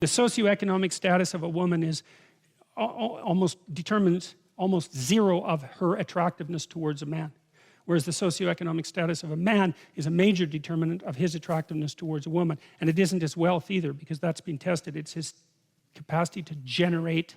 The socioeconomic status of a woman is almost determines almost zero of her attractiveness towards a man, whereas the socioeconomic status of a man is a major determinant of his attractiveness towards a woman. And it isn't his wealth either, because that's been tested. It's his capacity to generate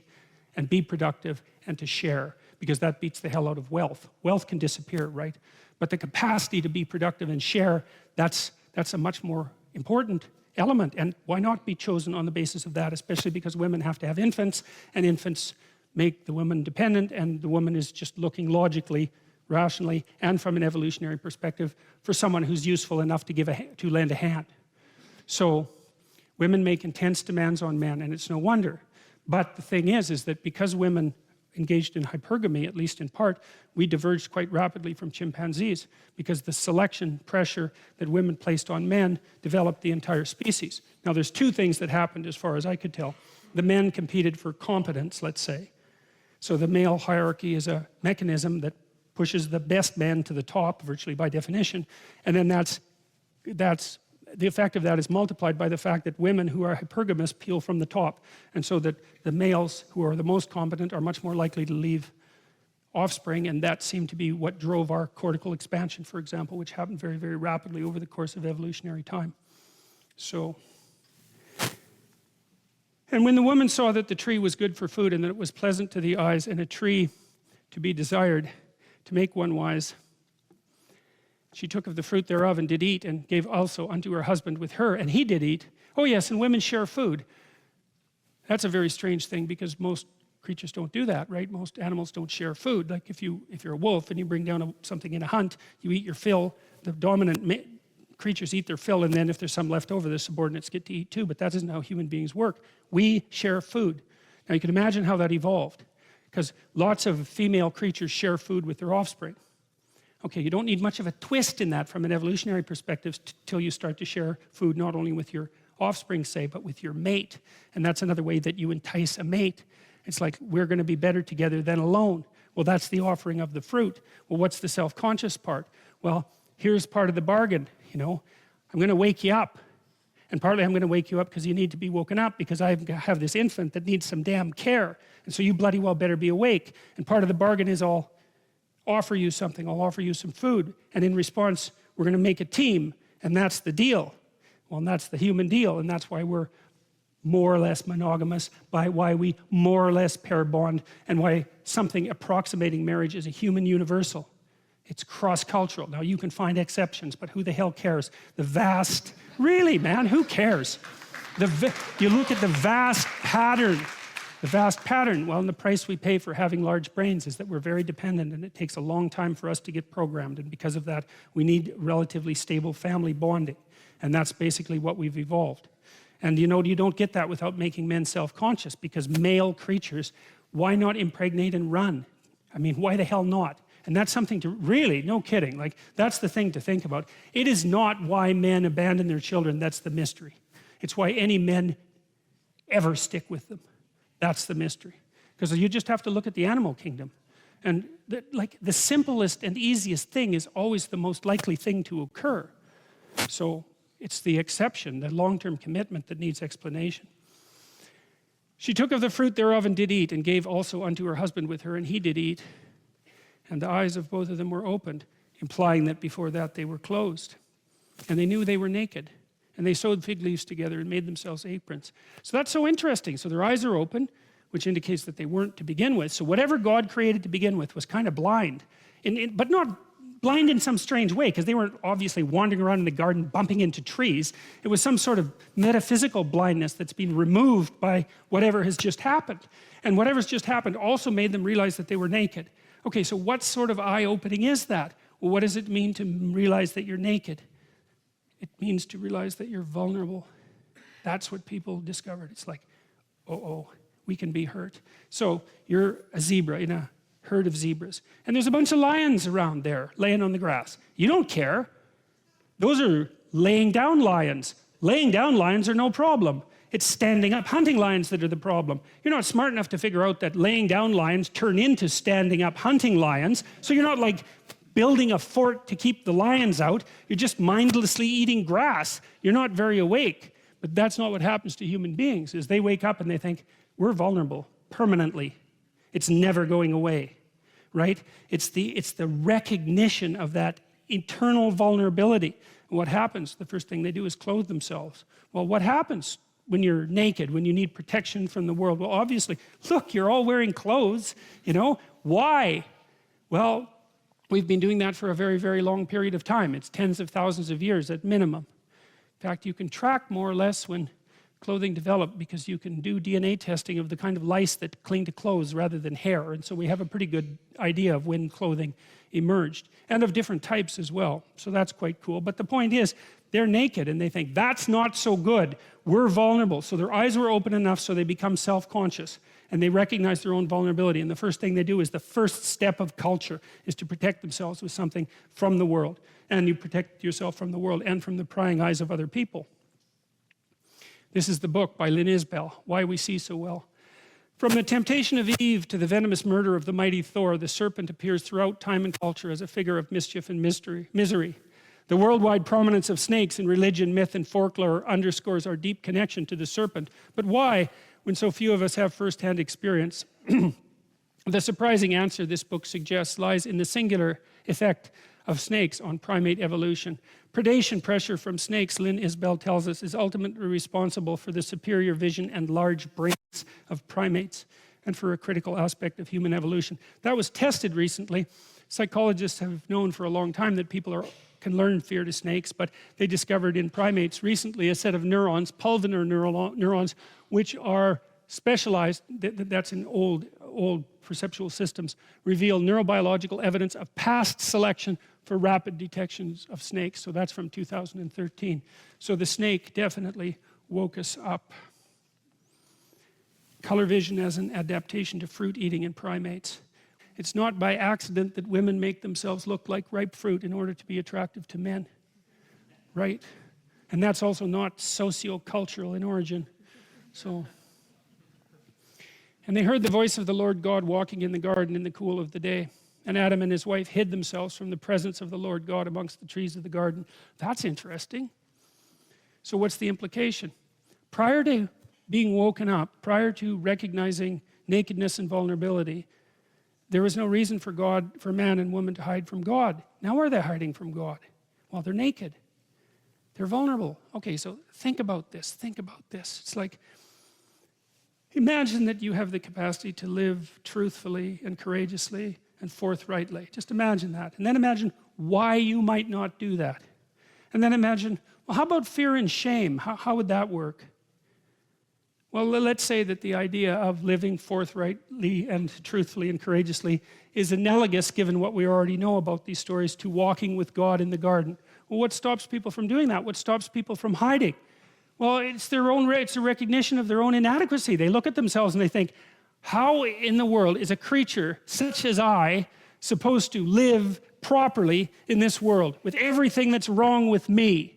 and be productive and to share, because that beats the hell out of wealth. Wealth can disappear, right? But the capacity to be productive and share, that's a much more important element. And why not be chosen on the basis of that, especially because women have to have infants, and infants make the woman dependent, and the woman is just looking logically, rationally, and from an evolutionary perspective for someone who's useful enough to lend a hand. So women make intense demands on men, and it's no wonder. But the thing is that because women engaged in hypergamy, at least in part, we diverged quite rapidly from chimpanzees, because the selection pressure that women placed on men developed the entire species. Now there's two things that happened as far as I could tell. The men competed for competence, let's say. So the male hierarchy is a mechanism that pushes the best men to the top, virtually by definition, and then that's the effect of that is multiplied by the fact that women who are hypergamous peel from the top, and so that the males who are the most competent are much more likely to leave offspring, and that seemed to be what drove our cortical expansion, for example, which happened very, very rapidly over the course of evolutionary time. So, and when the woman saw that the tree was good for food, and that it was pleasant to the eyes, and a tree to be desired, to make one wise, she took of the fruit thereof and did eat, and gave also unto her husband with her, and he did eat. Oh yes, and women share food. That's a very strange thing, because most creatures don't do that, right? Most animals don't share food. Like if you're a wolf and you bring down something in a hunt, you eat your fill. The dominant creatures eat their fill, and then if there's some left over, the subordinates get to eat too. But that isn't how human beings work. We share food. Now you can imagine how that evolved, because lots of female creatures share food with their offspring. Okay, you don't need much of a twist in that from an evolutionary perspective till you start to share food not only with your offspring, say, but with your mate. And that's another way that you entice a mate. It's like, we're going to be better together than alone. Well, that's the offering of the fruit. Well, what's the self-conscious part? Well, here's part of the bargain, you know. I'm going to wake you up. And partly I'm going to wake you up because you need to be woken up, because I have this infant that needs some damn care. And so you bloody well better be awake. And part of the bargain is I'll offer you something, I'll offer you some food, and in response we're going to make a team, and that's the deal. Well, and that's the human deal, and that's why we're more or less monogamous, by why we more or less pair bond, and why something approximating marriage is a human universal. It's cross-cultural. Now you can find exceptions, but who the hell cares? The vast, really man, who cares? You look at the vast pattern. The vast pattern, well, and the price we pay for having large brains is that we're very dependent, and it takes a long time for us to get programmed, and because of that we need relatively stable family bonding, and that's basically what we've evolved. And you know, you don't get that without making men self-conscious, because male creatures, why not impregnate and run? I mean, why the hell not? And that's something to really, no kidding, like that's the thing to think about. It is not why men abandon their children, that's the mystery. It's why any men ever stick with them. That's the mystery. Because you just have to look at the animal kingdom. And like the simplest and easiest thing is always the most likely thing to occur. So it's the exception, the long-term commitment, that needs explanation. She took of the fruit thereof and did eat, and gave also unto her husband with her, and he did eat. And the eyes of both of them were opened, implying that before that they were closed. And they knew they were naked. And they sewed fig leaves together and made themselves aprons. So that's so interesting. So their eyes are open, which indicates that they weren't to begin with. So whatever God created to begin with was kind of blind, but not blind in some strange way, because they weren't obviously wandering around in the garden bumping into trees. It was some sort of metaphysical blindness that's been removed by whatever has just happened. And whatever's just happened also made them realize that they were naked. Okay, so what sort of eye-opening is that? Well, what does it mean to realize that you're naked? It means to realize that you're vulnerable. That's what people discovered. It's like, oh, we can be hurt. So you're a zebra in a herd of zebras, and there's a bunch of lions around there laying on the grass. You don't care. Those are laying down lions. Laying down lions are no problem. It's standing up hunting lions that are the problem. You're not smart enough to figure out that laying down lions turn into standing up hunting lions, so you're not like building a fort to keep the lions out. You're just mindlessly eating grass. You're not very awake. But that's not what happens to human beings, is they wake up and they think, we're vulnerable permanently. It's never going away, right? It's the recognition of that eternal vulnerability. And what happens? The first thing they do is clothe themselves. Well, what happens when you're naked, when you need protection from the world? Well, obviously, look, you're all wearing clothes, you know? Why? Well, we've been doing that for a very, very long period of time. It's tens of thousands of years at minimum. In fact, you can track more or less when clothing developed, because you can do DNA testing of the kind of lice that cling to clothes rather than hair. And so we have a pretty good idea of when clothing emerged, and of different types as well. So that's quite cool. But the point is, they're naked and they think, that's not so good. We're vulnerable. So their eyes were open enough so they become self-conscious and they recognize their own vulnerability. And the first thing they do is, the first step of culture is to protect themselves with something from the world. And you protect yourself from the world and from the prying eyes of other people. This is the book by Lynn Isbell, Why We See So Well. From the temptation of Eve to the venomous murder of the mighty Thor, the serpent appears throughout time and culture as a figure of mischief and misery. The worldwide prominence of snakes in religion, myth, and folklore underscores our deep connection to the serpent. But why, when so few of us have first-hand experience? The surprising answer this book suggests lies in the singular effect of snakes on primate evolution. Predation pressure from snakes, Lynn Isbell tells us, is ultimately responsible for the superior vision and large brains of primates, and for a critical aspect of human evolution. That was tested recently. Psychologists have known for a long time that people can learn fear to snakes, but they discovered in primates recently a set of neurons, pulvinar neurons, which are specialized, that's in old perceptual systems, reveal neurobiological evidence of past selection for rapid detections of snakes. So that's from 2013. So the snake definitely woke us up. Color vision as an adaptation to fruit eating in primates. It's not by accident that women make themselves look like ripe fruit in order to be attractive to men, right? And that's also not socio-cultural in origin. So, and they heard the voice of the Lord God walking in the garden in the cool of the day. And Adam and his wife hid themselves from the presence of the Lord God amongst the trees of the garden. That's interesting. So what's the implication? Prior to being woken up, prior to recognizing nakedness and vulnerability, there was no reason for man and woman to hide from God. Now are they hiding from God? Well, they're naked. They're vulnerable. Okay, so think about this. It's like, imagine that you have the capacity to live truthfully and courageously and forthrightly. Just imagine that. And then imagine why you might not do that. And then imagine, well, how about fear and shame? How would that work? Well, let's say that the idea of living forthrightly and truthfully and courageously is analogous, given what we already know about these stories, to walking with God in the garden. Well, what stops people from doing that? What stops people from hiding? Well, it's a recognition of their own inadequacy. They look at themselves and they think, how in the world is a creature such as I supposed to live properly in this world with everything that's wrong with me?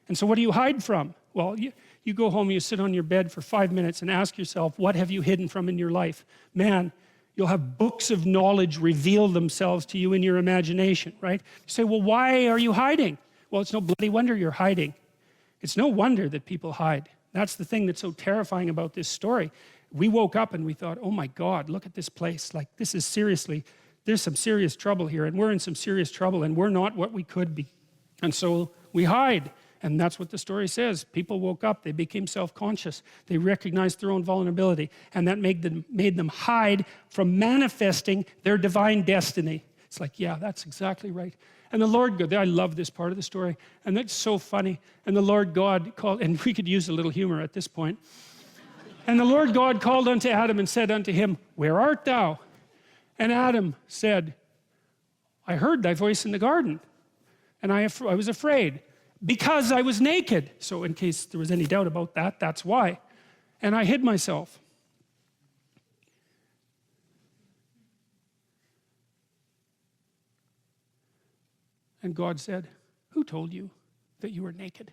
And so what do you hide from? Well, you go home, you sit on your bed for 5 minutes and ask yourself, what have you hidden from in your life? Man, you'll have books of knowledge reveal themselves to you in your imagination, right? You say, well, why are you hiding? Well, it's no bloody wonder you're hiding. It's no wonder that people hide. That's the thing that's so terrifying about this story. We woke up and we thought, oh my God, look at this place. Like, this is seriously, there's some serious trouble here, and we're in some serious trouble, and we're not what we could be. And so we hide. And that's what the story says. People woke up, they became self-conscious, they recognized their own vulnerability, and that made them hide from manifesting their divine destiny. It's like, yeah, that's exactly right. And the Lord God, I love this part of the story, and that's so funny. And the Lord God called, and we could use a little humor at this point. And the Lord God called unto Adam and said unto him, where art thou? And Adam said, I heard thy voice in the garden, and I was afraid, because I was naked. So in case there was any doubt about that, that's why. And I hid myself. And God said, who told you that you were naked?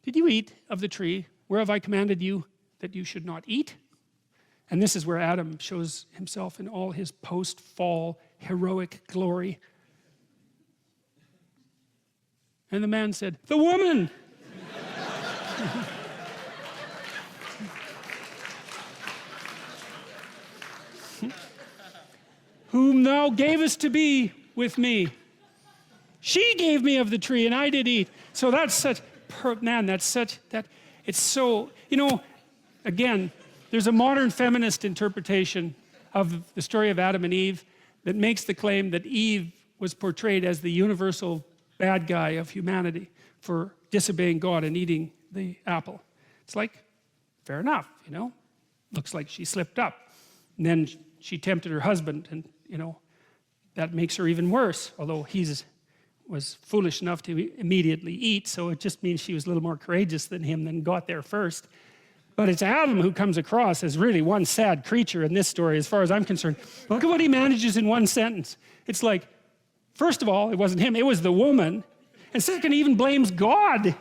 Did you eat of the tree whereof I commanded you that you should not eat? And this is where Adam shows himself in all his post-fall heroic glory. And the man said, the woman Whom thou gavest to be with me. She gave me of the tree and I did eat. So that's such, man, that's such, that, it's so, you know, again, there's a modern feminist interpretation of the story of Adam and Eve that makes the claim that Eve was portrayed as the universal bad guy of humanity for disobeying God and eating the apple. It's like, fair enough, you know, looks like she slipped up. And then she tempted her husband, and, you know, that makes her even worse, although was foolish enough to immediately eat, so it just means she was a little more courageous than him, and got there first. But it's Adam who comes across as really one sad creature in this story, as far as I'm concerned. Look at what he manages in one sentence. It's like, first of all, it wasn't him, it was the woman. And second, he even blames God.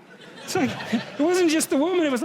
It's like, it wasn't just the woman, it was